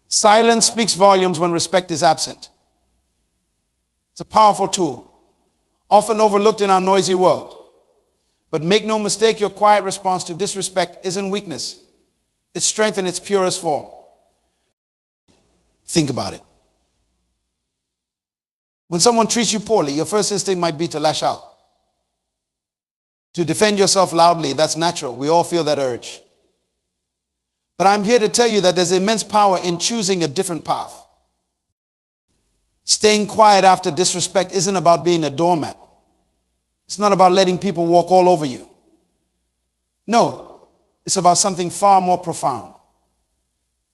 Silence speaks volumes when respect is absent. It's a powerful tool, often overlooked in our noisy world. But make no mistake, your quiet response to disrespect isn't weakness. It's strength in its purest form. Think about it. When someone treats you poorly, your first instinct might be to lash out. To defend yourself loudly, that's natural. We all feel that urge. But I'm here to tell you that there's immense power in choosing a different path. Staying quiet after disrespect isn't about being a doormat. It's not about letting people walk all over you. No, it's about something far more profound.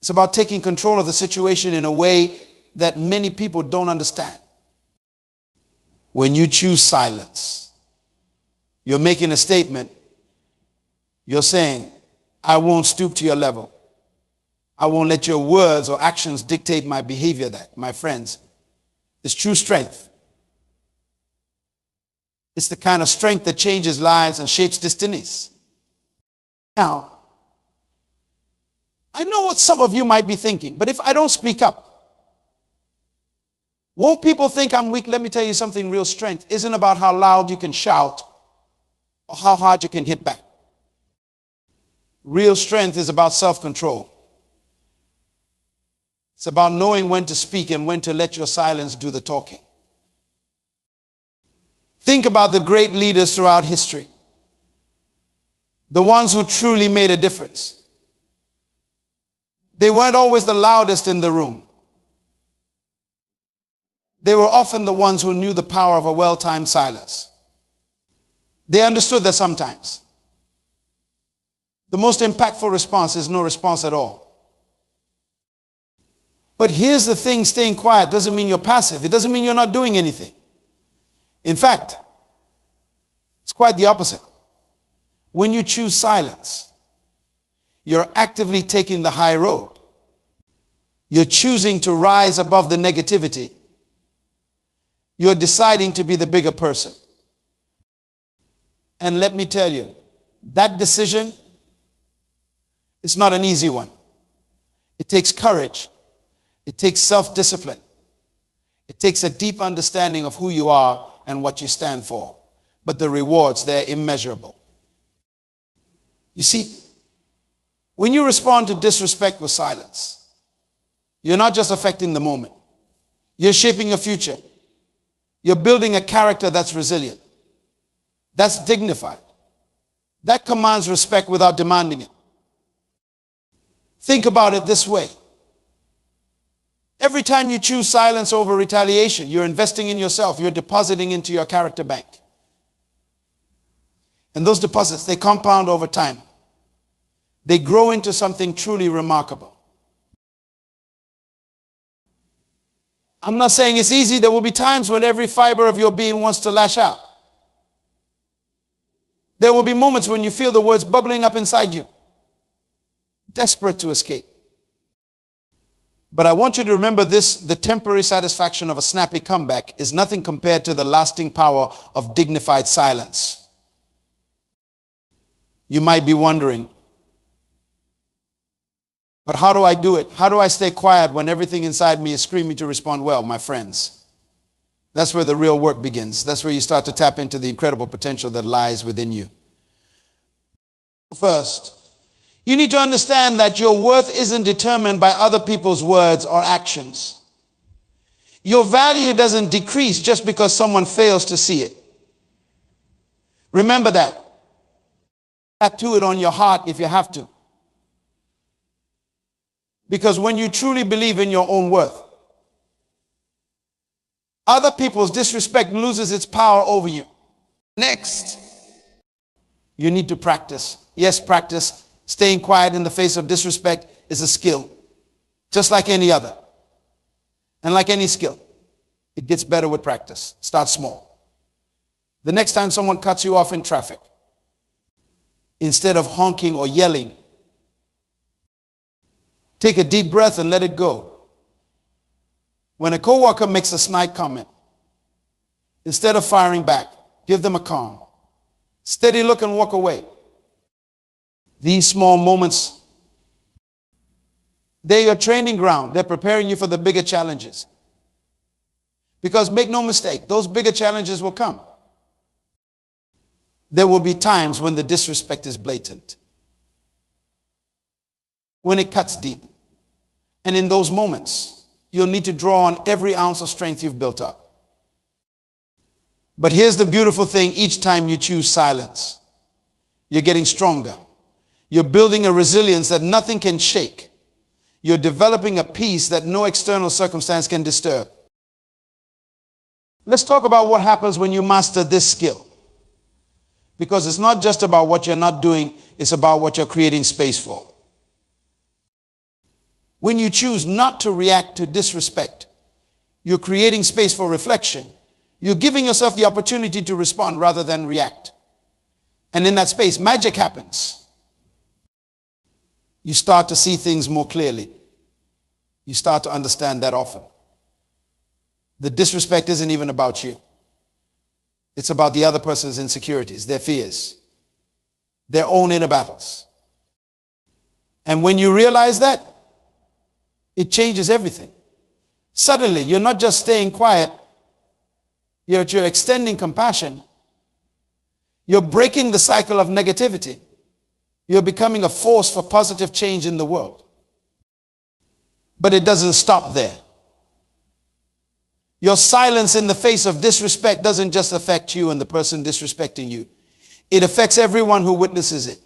It's about taking control of the situation in a way that many people don't understand. When you choose silence, you're making a statement. You're saying, I won't stoop to your level. I won't let your words or actions dictate my behavior. That, my friends, is true strength. It's the kind of strength that changes lives and shapes destinies. Now, I know what some of you might be thinking, but if I don't speak up, won't people think I'm weak? Let me tell you something. Real strength isn't about how loud you can shout or how hard you can hit back. Real strength is about self-control. It's about knowing when to speak and when to let your silence do the talking. Think about the great leaders throughout history. The ones who truly made a difference. They weren't always the loudest in the room. They were often the ones who knew the power of a well-timed silence. They understood that sometimes the most impactful response is no response at all. But here's the thing, staying quiet doesn't mean you're passive. It doesn't mean you're not doing anything. In fact, it's quite the opposite. When you choose silence, you're actively taking the high road. You're choosing to rise above the negativity. You're deciding to be the bigger person. And let me tell you, that decision is not an easy one. It takes courage. It takes self-discipline. It takes a deep understanding of who you are and what you stand for. But the rewards, they're immeasurable. You see, when you respond to disrespect with silence, you're not just affecting the moment. You're shaping your future. You're building a character that's resilient, that's dignified, that commands respect without demanding it. Think about it this way. Every time you choose silence over retaliation, you're investing in yourself. You're depositing into your character bank. And those deposits, they compound over time. They grow into something truly remarkable. I'm not saying it's easy. There will be times when every fiber of your being wants to lash out. There will be moments when you feel the words bubbling up inside you, desperate to escape. But I want you to remember this: the temporary satisfaction of a snappy comeback is nothing compared to the lasting power of dignified silence. You might be wondering, but how do I do it? How do I stay quiet when everything inside me is screaming to respond? Well, my friends, that's where the real work begins. That's where you start to tap into the incredible potential that lies within you. First, you need to understand that your worth isn't determined by other people's words or actions. Your value doesn't decrease just because someone fails to see it. Remember that. Tattoo it on your heart if you have to. Because when you truly believe in your own worth, other people's disrespect loses its power over you. Next, you need to practice. Yes, practice. Staying quiet in the face of disrespect is a skill, just like any other. And like any skill, it gets better with practice. Start small. The next time someone cuts you off in traffic, instead of honking or yelling, take a deep breath and let it go. When a coworker makes a snide comment, instead of firing back, give them a calm, steady look and walk away. These small moments They're your training ground. They're preparing you for the bigger challenges. Because make no mistake, those bigger challenges will come. There will be times when the disrespect is blatant, when it cuts deep. And in those moments, you'll need to draw on every ounce of strength you've built up. But here's the beautiful thing: each time you choose silence, you're getting stronger. You're building a resilience that nothing can shake. You're developing a peace that no external circumstance can disturb. Let's talk about what happens when you master this skill. Because it's not just about what you're not doing, it's about what you're creating space for. When you choose not to react to disrespect, you're creating space for reflection. You're giving yourself the opportunity to respond rather than react. And in that space, magic happens. You start to see things more clearly. You start to understand that often. The disrespect isn't even about you. It's about the other person's insecurities, their fears, their own inner battles. And when you realize that, it changes everything. Suddenly, you're not just staying quiet, you're extending compassion. You're breaking the cycle of negativity. You're becoming a force for positive change in the world. But it doesn't stop there. Your silence in the face of disrespect doesn't just affect you and the person disrespecting you. It affects everyone who witnesses it.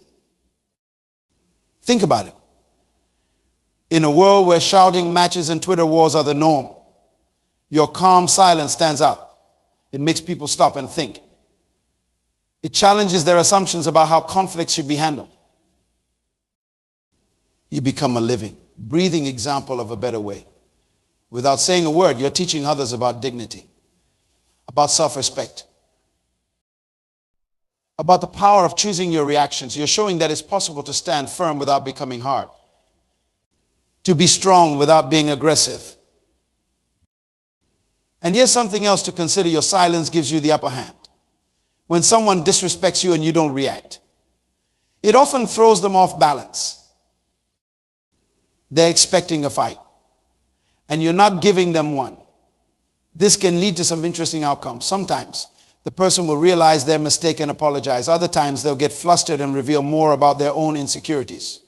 Think about it. In a world where shouting matches and Twitter wars are the norm, your calm silence stands out. It makes people stop and think. It challenges their assumptions about how conflict should be handled. You become a living, breathing example of a better way. Without saying a word, you're teaching others about dignity, about self-respect, about the power of choosing your reactions. You're showing that it's possible to stand firm without becoming hard, to be strong without being aggressive. And here's something else to consider: your silence gives you the upper hand. When someone disrespects you and you don't react, it often throws them off balance. They're expecting a fight, and you're not giving them one. This can lead to some interesting outcomes. Sometimes the person will realize their mistake and apologize. Other times they'll get flustered and reveal more about their own insecurities.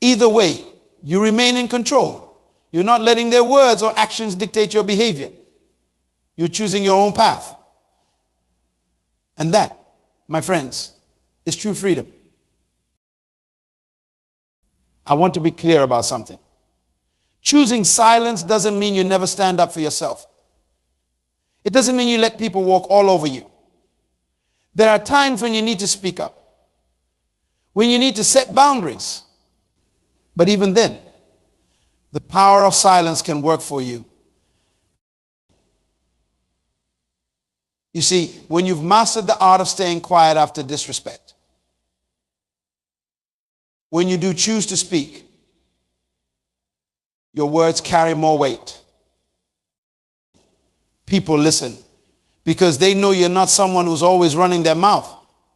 Either way, you remain in control. You're not letting their words or actions dictate your behavior. You're choosing your own path. And that, my friends, is true freedom. I want to be clear about something. Choosing silence doesn't mean you never stand up for yourself. It doesn't mean you let people walk all over you. There are times when you need to speak up, when you need to set boundaries. But even then, the power of silence can work for you. You see, when you've mastered the art of staying quiet after disrespect, when you do choose to speak, your words carry more weight. People listen because they know you're not someone who's always running their mouth.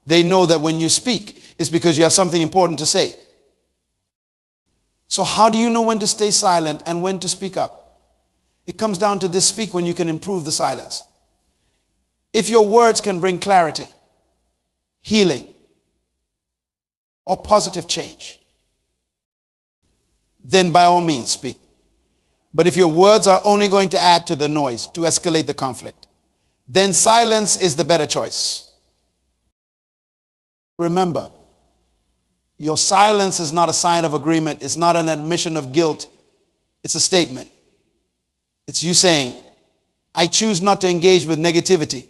They know that when you speak, it's because you have something important to say. So how do you know when to stay silent and when to speak up? It comes down to this: speak when you can improve the silence. If your words can bring clarity, healing, or positive change, then by all means speak. But if your words are only going to add to the noise, to escalate the conflict, then silence is the better choice. Remember, your silence is not a sign of agreement. It's not an admission of guilt. It's a statement. It's you saying, I choose not to engage with negativity.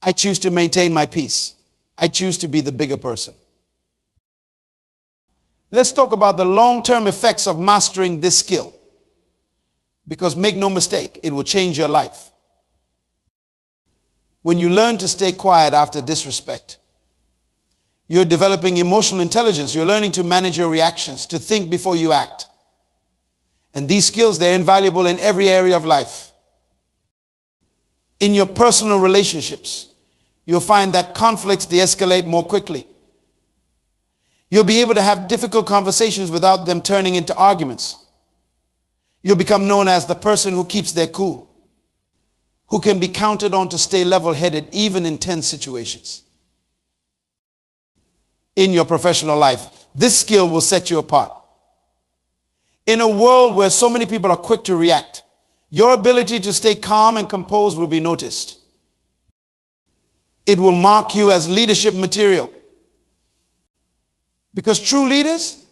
I choose to maintain my peace. I choose to be the bigger person. Let's talk about the long-term effects of mastering this skill. Because make no mistake, it will change your life. When you learn to stay quiet after disrespect, you're developing emotional intelligence. You're learning to manage your reactions, to think before you act. And these skills, they're invaluable in every area of life. In your personal relationships, you'll find that conflicts de-escalate more quickly. You'll be able to have difficult conversations without them turning into arguments. You'll become known as the person who keeps their cool, who can be counted on to stay level-headed even in tense situations. In your professional life, this skill will set you apart. In a world where so many people are quick to react, your ability to stay calm and composed will be noticed. It will mark you as leadership material. Because true leaders,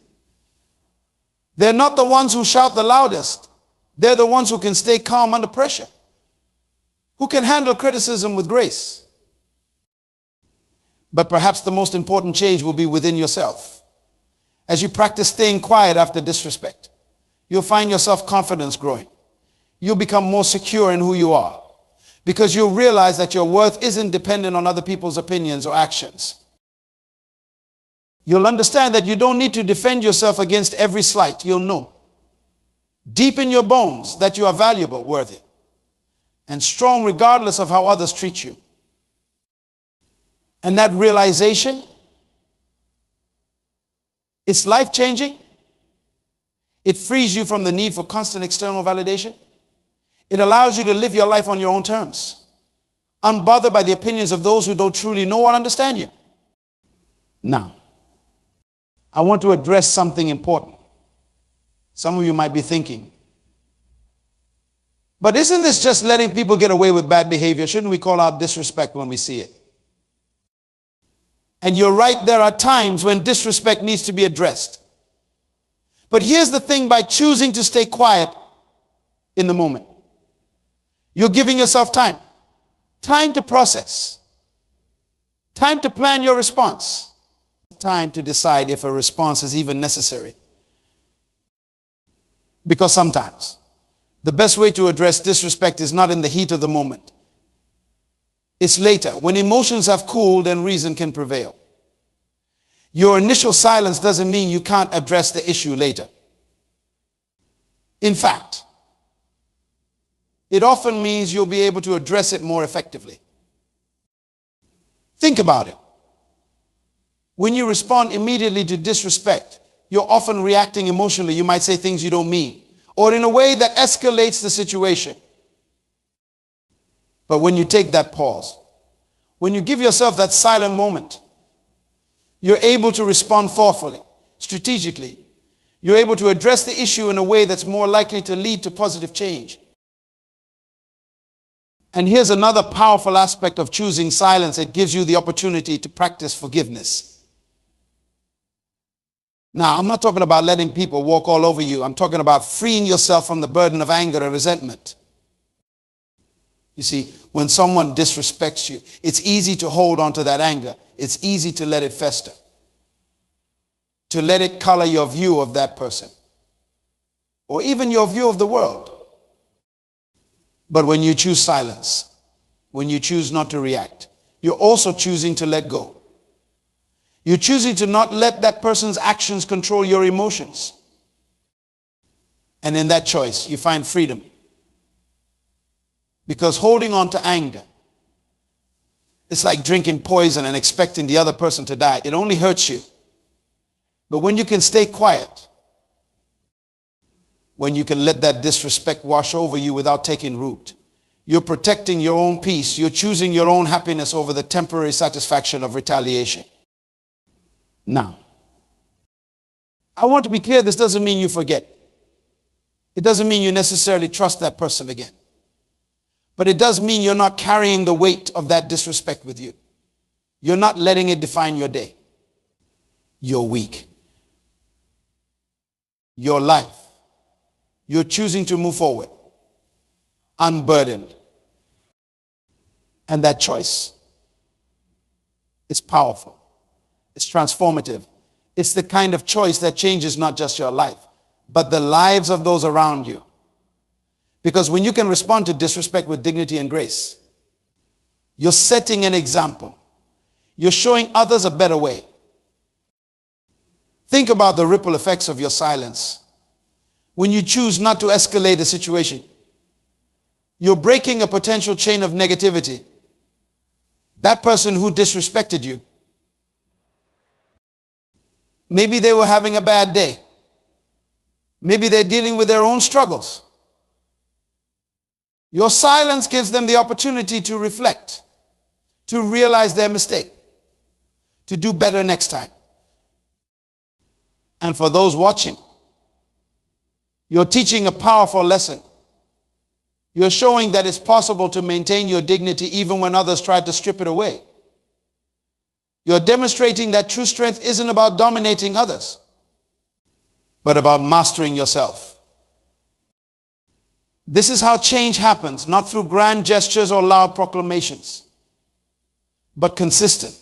they're not the ones who shout the loudest. They're the ones who can stay calm under pressure, who can handle criticism with grace. But perhaps the most important change will be within yourself. As you practice staying quiet after disrespect, you'll find your self-confidence growing. You'll become more secure in who you are, because you'll realize that your worth isn't dependent on other people's opinions or actions. You'll understand that you don't need to defend yourself against every slight. You'll know deep in your bones that you are valuable, worthy, and strong regardless of how others treat you. And that realization, it's life-changing. It frees you from the need for constant external validation. It allows you to live your life on your own terms, unbothered by the opinions of those who don't truly know or understand you. Now, I want to address something important. Some of you might be thinking, but isn't this just letting people get away with bad behavior? Shouldn't we call out disrespect when we see it? And you're right, there are times when disrespect needs to be addressed. But here's the thing, by choosing to stay quiet in the moment, you're giving yourself time. Time to process. Time to plan your response. Time to decide if a response is even necessary. Because sometimes the best way to address disrespect is not in the heat of the moment. It's later, when emotions have cooled and reason can prevail. Your initial silence doesn't mean you can't address the issue later. In fact, it often means you'll be able to address it more effectively. Think about it. When you respond immediately to disrespect, you're often reacting emotionally. You might say things you don't mean, or in a way that escalates the situation. But when you take that pause, when you give yourself that silent moment, you're able to respond thoughtfully, strategically. You're able to address the issue in a way that's more likely to lead to positive change. And here's another powerful aspect of choosing silence. It gives you the opportunity to practice forgiveness. Now, I'm not talking about letting people walk all over you. I'm talking about freeing yourself from the burden of anger and resentment. You see, when someone disrespects you, it's easy to hold on to that anger. It's easy to let it fester, to let it color your view of that person, or even your view of the world. But when you choose silence, when you choose not to react, you're also choosing to let go. You're choosing to not let that person's actions control your emotions. And in that choice, you find freedom. Because holding on to anger, it's like drinking poison and expecting the other person to die. It only hurts you. But when you can stay quiet, when you can let that disrespect wash over you without taking root, you're protecting your own peace. You're choosing your own happiness over the temporary satisfaction of retaliation. Now, I want to be clear, this doesn't mean you forget. It doesn't mean you necessarily trust that person again. But it does mean you're not carrying the weight of that disrespect with you. You're not letting it define your day, your week, your life. You're choosing to move forward, unburdened. And that choice is powerful. It's transformative. It's the kind of choice that changes not just your life, but the lives of those around you. Because when you can respond to disrespect with dignity and grace, you're setting an example. You're showing others a better way. Think about the ripple effects of your silence. When you choose not to escalate a situation, you're breaking a potential chain of negativity. That person who disrespected you, Maybe they were having a bad day. Maybe they're dealing with their own struggles. Your silence gives them the opportunity to reflect, to realize their mistake, to do better next time. And for those watching, you're teaching a powerful lesson. You're showing that it's possible to maintain your dignity even when others try to strip it away. You're demonstrating that true strength isn't about dominating others, but about mastering yourself. This is how change happens, not through grand gestures or loud proclamations, but consistent,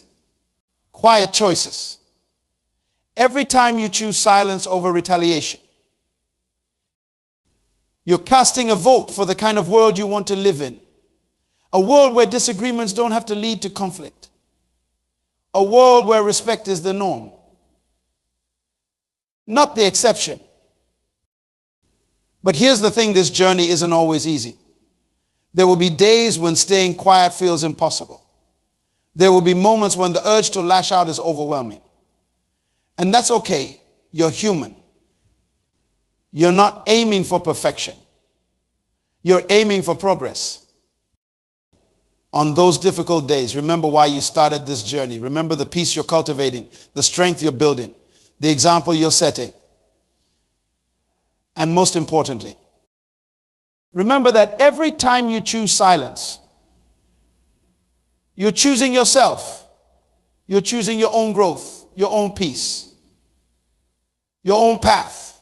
quiet choices. Every time you choose silence over retaliation, you're casting a vote for the kind of world you want to live in. A world where disagreements don't have to lead to conflict. A world where respect is the norm, not the exception. But here's the thing, this journey isn't always easy. There will be days when staying quiet feels impossible. There will be moments when the urge to lash out is overwhelming. And that's okay. You're human. You're not aiming for perfection. You're aiming for progress. On those difficult days, remember why you started this journey. Remember the peace you're cultivating, the strength you're building, the example you're setting. And most importantly, remember that every time you choose silence, you're choosing yourself. You're choosing your own growth, your own peace, your own path.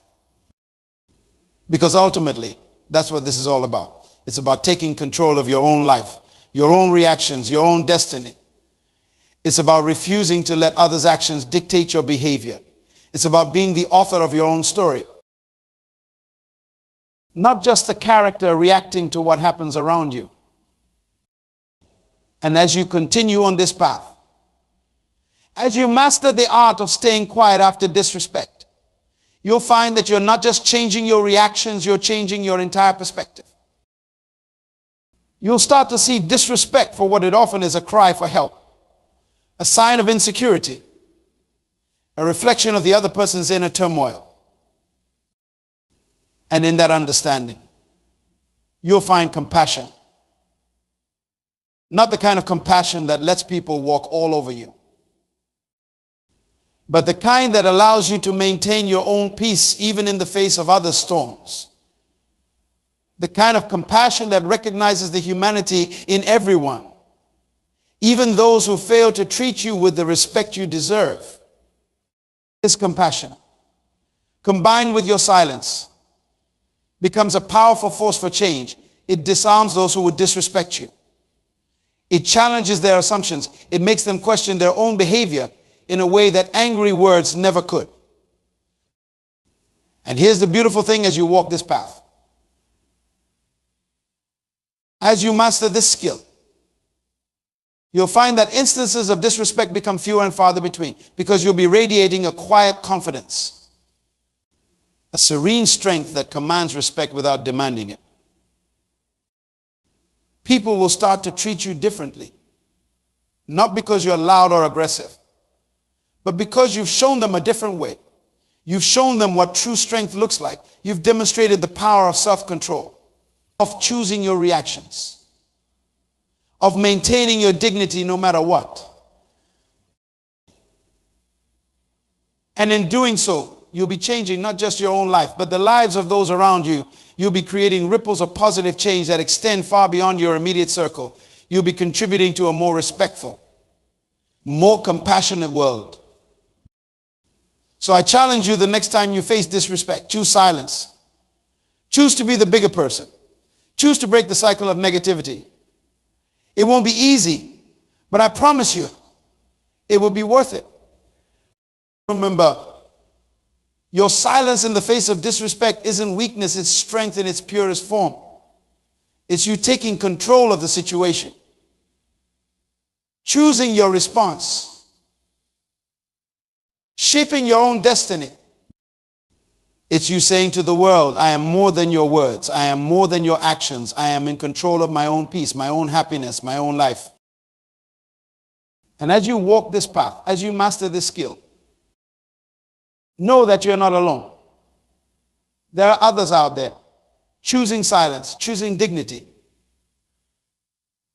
Because ultimately, that's what this is all about. It's about taking control of your own life, your own reactions, your own destiny. It's about refusing to let others' actions dictate your behavior. It's about being the author of your own story. Not just the character reacting to what happens around you. And as you continue on this path, as you master the art of staying quiet after disrespect, you'll find that you're not just changing your reactions, you're changing your entire perspective. You'll start to see disrespect for what it often is, a cry for help, a sign of insecurity, a reflection of the other person's inner turmoil. And in that understanding, you'll find compassion. Not the kind of compassion that lets people walk all over you, but the kind that allows you to maintain your own peace even in the face of other storms. The kind of compassion that recognizes the humanity in everyone, even those who fail to treat you with the respect you deserve. This compassion, combined with your silence, becomes a powerful force for change. It disarms those who would disrespect you. It challenges their assumptions. It makes them question their own behavior in a way that angry words never could. And here's the beautiful thing as you walk this path. As you master this skill, you'll find that instances of disrespect become fewer and farther between, because you'll be radiating a quiet confidence, a serene strength that commands respect without demanding it. People will start to treat you differently, not because you're loud or aggressive, but because you've shown them a different way. You've shown them what true strength looks like. You've demonstrated the power of self-control, of choosing your reactions, of maintaining your dignity no matter what. And in doing so, you'll be changing not just your own life, but the lives of those around you. You'll be creating ripples of positive change that extend far beyond your immediate circle. You'll be contributing to a more respectful, more compassionate world. So I challenge you, the next time you face disrespect, choose silence. Choose to be the bigger person. Choose to break the cycle of negativity. It won't be easy, but I promise you, it will be worth it. Remember, your silence in the face of disrespect isn't weakness, it's strength in its purest form. It's you taking control of the situation, choosing your response, shaping your own destiny. It's you saying to the world, I am more than your words. I am more than your actions. I am in control of my own peace, my own happiness, my own life. And as you walk this path, as you master this skill, Know that you're not alone. There are others out there choosing silence, choosing dignity,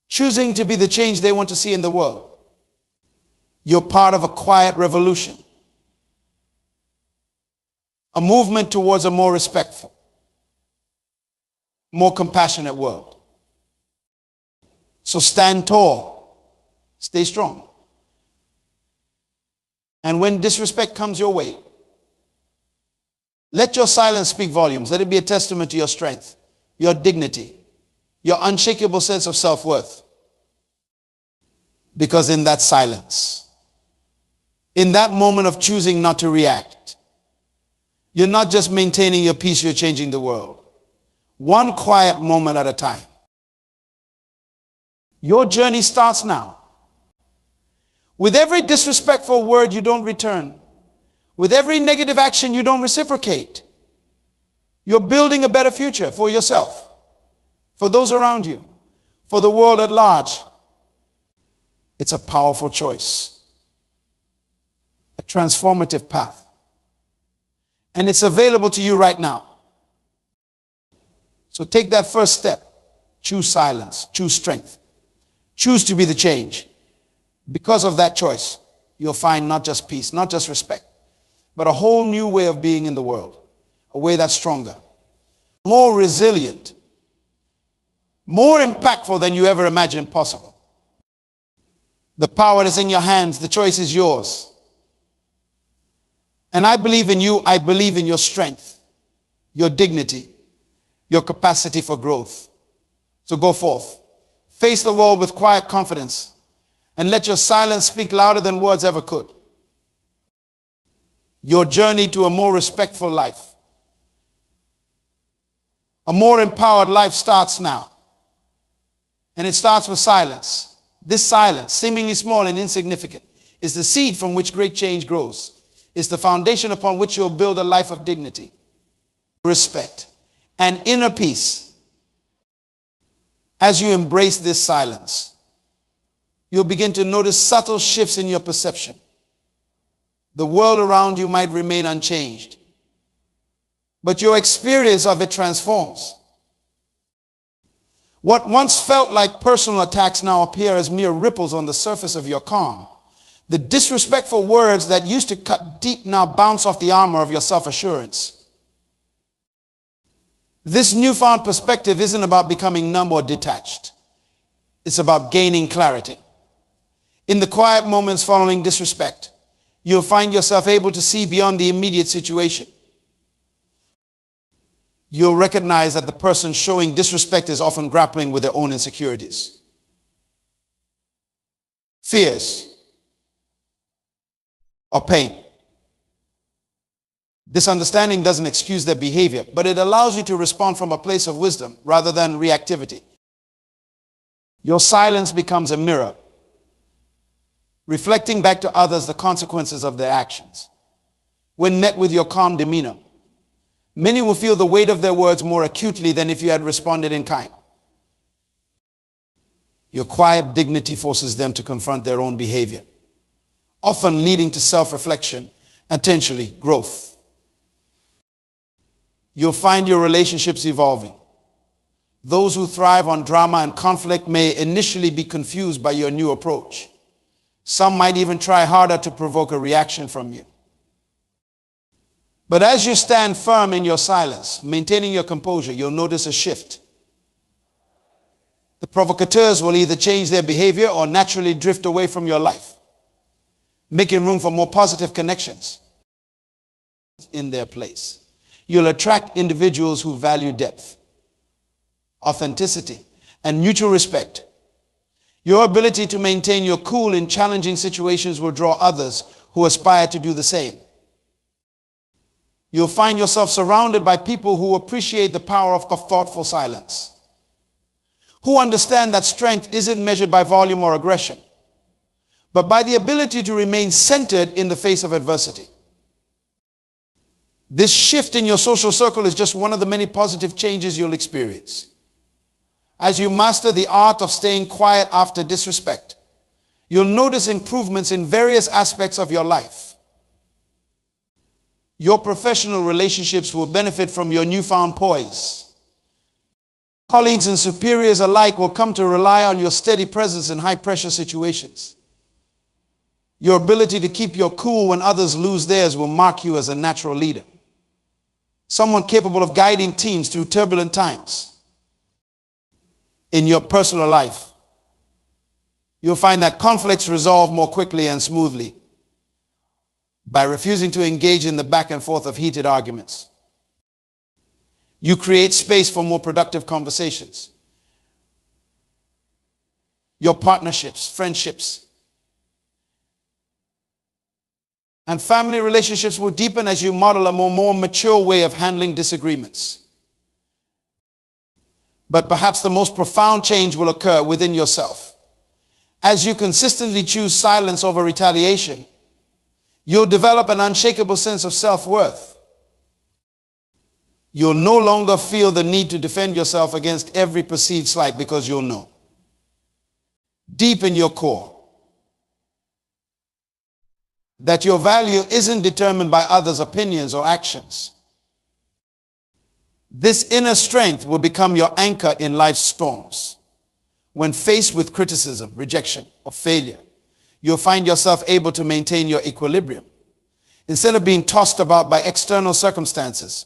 choosing to be the change they want to see in the world. You're part of a quiet revolution, a movement towards a more respectful, more compassionate world. So stand tall, stay strong. And when disrespect comes your way, let your silence speak volumes. Let it be a testament to your strength, your dignity, your unshakable sense of self-worth. Because in that silence, in that moment of choosing not to react, you're not just maintaining your peace, you're changing the world. One quiet moment at a time. Your journey starts now. With every disrespectful word you don't return, with every negative action you don't reciprocate, you're building a better future for yourself, for those around you, for the world at large. It's a powerful choice, a transformative path. And it's available to you right now. So take that first step. Choose silence, choose strength, choose to be the change. Because of that choice, you'll find not just peace, not just respect, but a whole new way of being in the world, a way that's stronger, more resilient, more impactful than you ever imagined possible. The power is in your hands. The choice is yours. And I believe in you. I believe in your strength, your dignity, your capacity for growth. So go forth. Face the world with quiet confidence and let your silence speak louder than words ever could. Your journey to a more respectful life, a more empowered life starts now. And it starts with silence. This silence, seemingly small and insignificant, is the seed from which great change grows. It's the foundation upon which you'll build a life of dignity, respect, and inner peace. As you embrace this silence, you'll begin to notice subtle shifts in your perception. The world around you might remain unchanged, but your experience of it transforms. What once felt like personal attacks now appear as mere ripples on the surface of your calm. The disrespectful words that used to cut deep now bounce off the armor of your self-assurance. This newfound perspective isn't about becoming numb or detached. It's about gaining clarity. In the quiet moments following disrespect, you'll find yourself able to see beyond the immediate situation. You'll recognize that the person showing disrespect is often grappling with their own insecurities, fears, or pain. This understanding doesn't excuse their behavior, but it allows you to respond from a place of wisdom rather than reactivity. Your silence becomes a mirror, reflecting back to others the consequences of their actions. When met with your calm demeanor, many will feel the weight of their words more acutely than if you had responded in kind. Your quiet dignity forces them to confront their own behavior, often leading to self-reflection and potentially growth. You'll find your relationships evolving. Those who thrive on drama and conflict may initially be confused by your new approach. Some might even try harder to provoke a reaction from you. But as you stand firm in your silence, maintaining your composure, you'll notice a shift. The provocateurs will either change their behavior or naturally drift away from your life, making room for more positive connections in their place. You'll attract individuals who value depth, authenticity, and mutual respect. Your ability to maintain your cool in challenging situations will draw others who aspire to do the same. You'll find yourself surrounded by people who appreciate the power of thoughtful silence, who understand that strength isn't measured by volume or aggression, but by the ability to remain centered in the face of adversity. This shift in your social circle is just one of the many positive changes you'll experience. As you master the art of staying quiet after disrespect, you'll notice improvements in various aspects of your life. Your professional relationships will benefit from your newfound poise. Colleagues and superiors alike will come to rely on your steady presence in high-pressure situations. Your ability to keep your cool when others lose theirs will mark you as a natural leader, someone capable of guiding teams through turbulent times. In your personal life, you'll find that conflicts resolve more quickly and smoothly by refusing to engage in the back and forth of heated arguments. You create space for more productive conversations. Your partnerships, friendships, and family relationships will deepen as you model a more mature way of handling disagreements. But perhaps the most profound change will occur within yourself. As you consistently choose silence over retaliation, you'll develop an unshakable sense of self-worth. You'll no longer feel the need to defend yourself against every perceived slight because you'll know, deep in your core, that your value isn't determined by others' opinions or actions. This inner strength will become your anchor in life's storms. When faced with criticism, rejection, or failure, you'll find yourself able to maintain your equilibrium. Instead of being tossed about by external circumstances,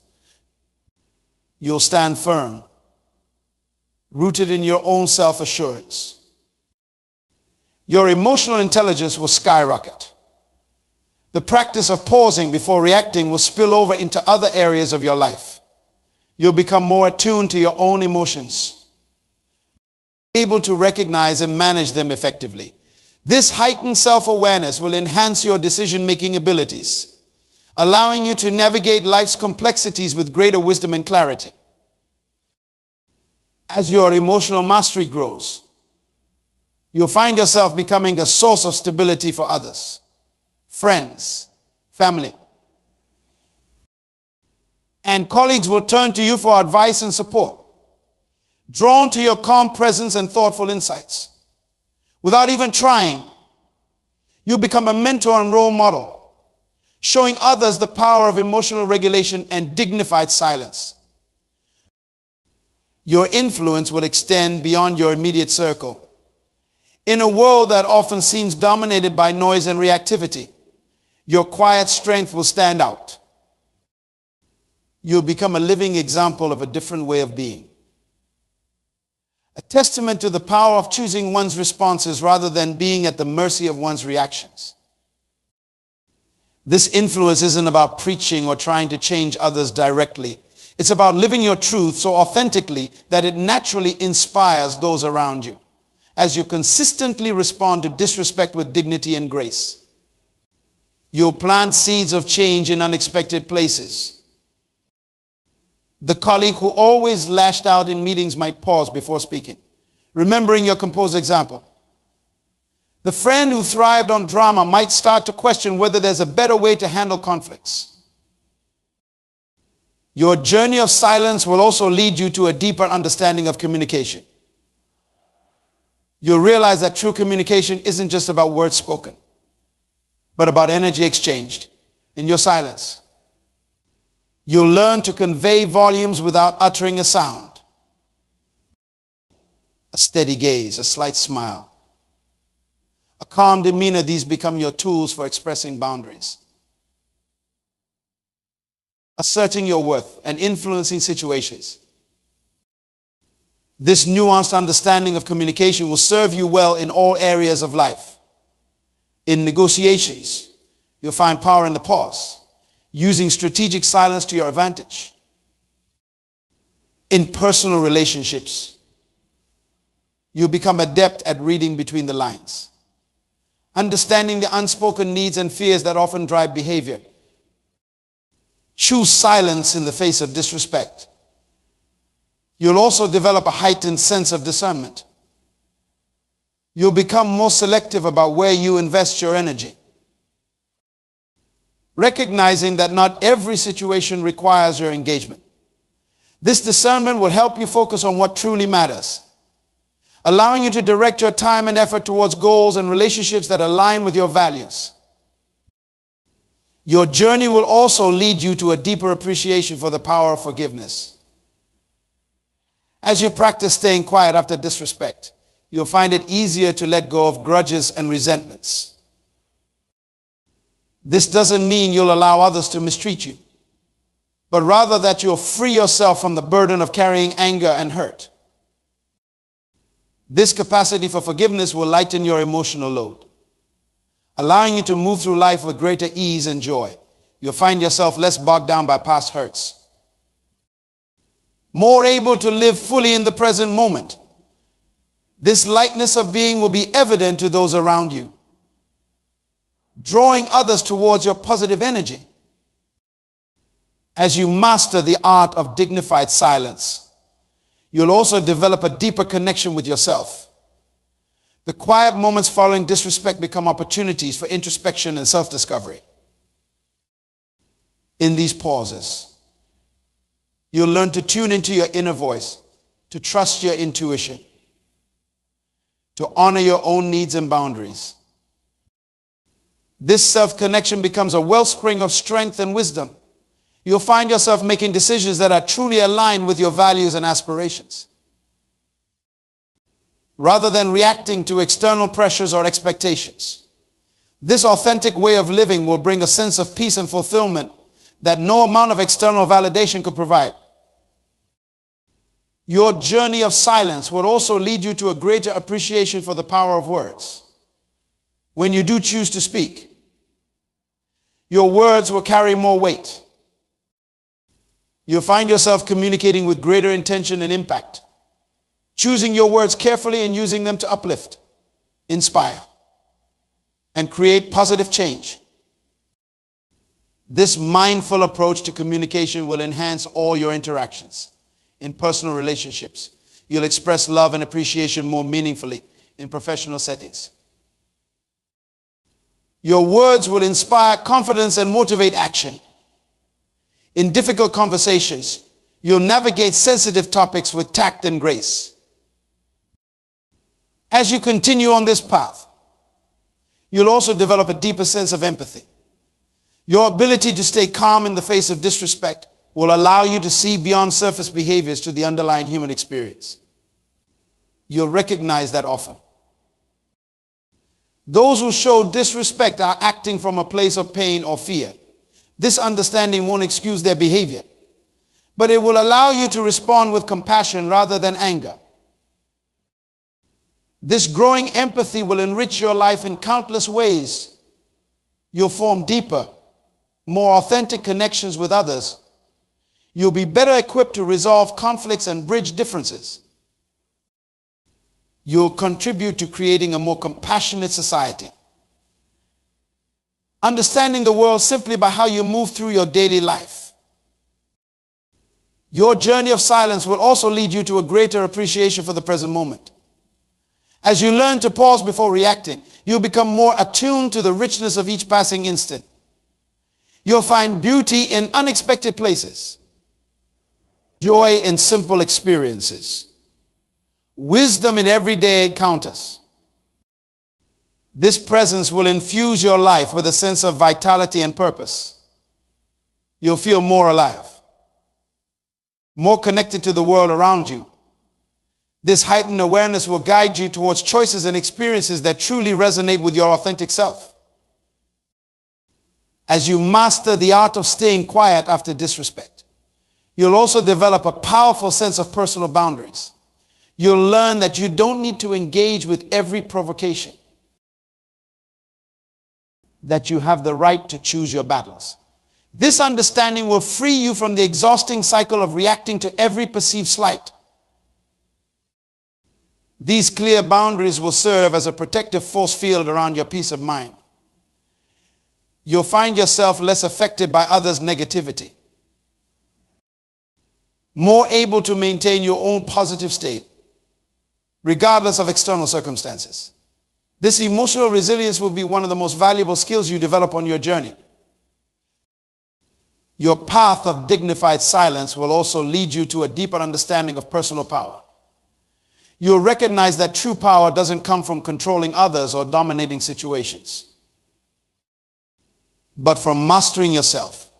you'll stand firm, rooted in your own self-assurance. Your emotional intelligence will skyrocket. The practice of pausing before reacting will spill over into other areas of your life. You'll become more attuned to your own emotions, able to recognize and manage them effectively. This heightened self-awareness will enhance your decision-making abilities, allowing you to navigate life's complexities with greater wisdom and clarity. As your emotional mastery grows, you'll find yourself becoming a source of stability for others, friends, family. And colleagues will turn to you for advice and support, drawn to your calm presence and thoughtful insights. Without even trying, you become a mentor and role model, showing others the power of emotional regulation and dignified silence. Your influence will extend beyond your immediate circle. In a world that often seems dominated by noise and reactivity, your quiet strength will stand out. You'll become a living example of a different way of being. A testament to the power of choosing one's responses rather than being at the mercy of one's reactions. This influence isn't about preaching or trying to change others directly. It's about living your truth so authentically that it naturally inspires those around you, as you consistently respond to disrespect with dignity and grace. You'll plant seeds of change in unexpected places. The colleague who always lashed out in meetings might pause before speaking, remembering your composed example. The friend who thrived on drama might start to question whether there's a better way to handle conflicts. Your journey of silence will also lead you to a deeper understanding of communication. You'll realize that true communication isn't just about words spoken, but about energy exchanged in your silence. You'll learn to convey volumes without uttering a sound. A steady gaze, a slight smile, a calm demeanor, these become your tools for expressing boundaries, asserting your worth, and influencing situations. This nuanced understanding of communication will serve you well in all areas of life. In negotiations, you'll find power in the pause, using strategic silence to your advantage. In personal relationships, you become adept at reading between the lines, understanding the unspoken needs and fears that often drive behavior. Choose silence in the face of disrespect. You'll also develop a heightened sense of discernment. You'll become more selective about where you invest your energy, recognizing that not every situation requires your engagement. This discernment will help you focus on what truly matters, allowing you to direct your time and effort towards goals and relationships that align with your values. Your journey will also lead you to a deeper appreciation for the power of forgiveness. As you practice staying quiet after disrespect, you'll find it easier to let go of grudges and resentments. This doesn't mean you'll allow others to mistreat you, but rather that you'll free yourself from the burden of carrying anger and hurt. This capacity for forgiveness will lighten your emotional load, allowing you to move through life with greater ease and joy. You'll find yourself less bogged down by past hurts, more able to live fully in the present moment. This lightness of being will be evident to those around you, drawing others towards your positive energy. As you master the art of dignified silence, you'll also develop a deeper connection with yourself. The quiet moments following disrespect become opportunities for introspection and self-discovery. In these pauses, you'll learn to tune into your inner voice, to trust your intuition, to honor your own needs and boundaries. This self-connection becomes a wellspring of strength and wisdom. You'll find yourself making decisions that are truly aligned with your values and aspirations, rather than reacting to external pressures or expectations. This authentic way of living will bring a sense of peace and fulfillment that no amount of external validation could provide. Your journey of silence will also lead you to a greater appreciation for the power of words. When you do choose to speak, your words will carry more weight. You'll find yourself communicating with greater intention and impact, choosing your words carefully and using them to uplift, inspire, and create positive change. This mindful approach to communication will enhance all your interactions. In personal relationships, you'll express love and appreciation more meaningfully in professional settings. Your words will inspire confidence and motivate action. In difficult conversations, you'll navigate sensitive topics with tact and grace. As you continue on this path, you'll also develop a deeper sense of empathy. Your ability to stay calm in the face of disrespect will allow you to see beyond surface behaviors to the underlying human experience. You'll recognize that often those who show disrespect are acting from a place of pain or fear. This understanding won't excuse their behavior, but it will allow you to respond with compassion rather than anger. This growing empathy will enrich your life in countless ways. You'll form deeper, more authentic connections with others. You'll be better equipped to resolve conflicts and bridge differences. You'll contribute to creating a more compassionate society, understanding the world simply by how you move through your daily life. Your journey of silence will also lead you to a greater appreciation for the present moment. As you learn to pause before reacting, you'll become more attuned to the richness of each passing instant. You'll find beauty in unexpected places, joy in simple experiences, wisdom in everyday encounters. This presence will infuse your life with a sense of vitality and purpose. You'll feel more alive, more connected to the world around you. This heightened awareness will guide you towards choices and experiences that truly resonate with your authentic self. As you master the art of staying quiet after disrespect, you'll also develop a powerful sense of personal boundaries. You'll learn that you don't need to engage with every provocation, that you have the right to choose your battles. This understanding will free you from the exhausting cycle of reacting to every perceived slight. These clear boundaries will serve as a protective force field around your peace of mind. You'll find yourself less affected by others' negativity, more able to maintain your own positive state, regardless of external circumstances. This emotional resilience will be one of the most valuable skills you develop on your journey. Your path of dignified silence will also lead you to a deeper understanding of personal power. You'll recognize that true power doesn't come from controlling others or dominating situations. but from mastering yourself.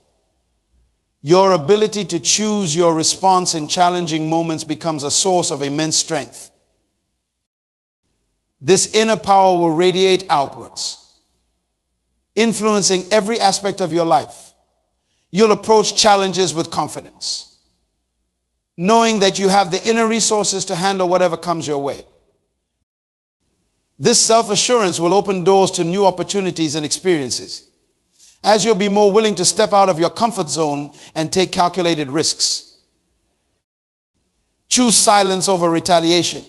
Your ability to choose your response in challenging moments becomes a source of immense strength. This inner power will radiate outwards, influencing every aspect of your life. You'll approach challenges with confidence, knowing that you have the inner resources to handle whatever comes your way. This self-assurance will open doors to new opportunities and experiences, as you'll be more willing to step out of your comfort zone and take calculated risks. Choose silence over retaliation.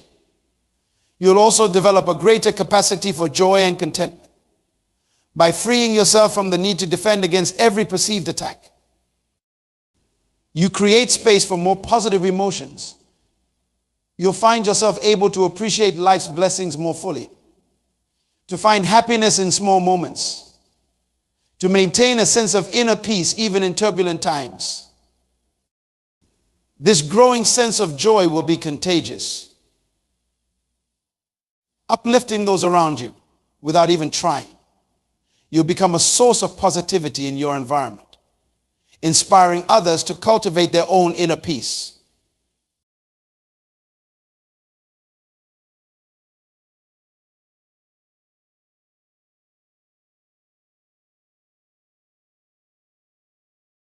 You'll also develop a greater capacity for joy and contentment by freeing yourself from the need to defend against every perceived attack. You create space for more positive emotions. You'll find yourself able to appreciate life's blessings more fully, to find happiness in small moments, to maintain a sense of inner peace even in turbulent times. This growing sense of joy will be contagious, uplifting those around you without even trying. You'll become a source of positivity in your environment, inspiring others to cultivate their own inner peace.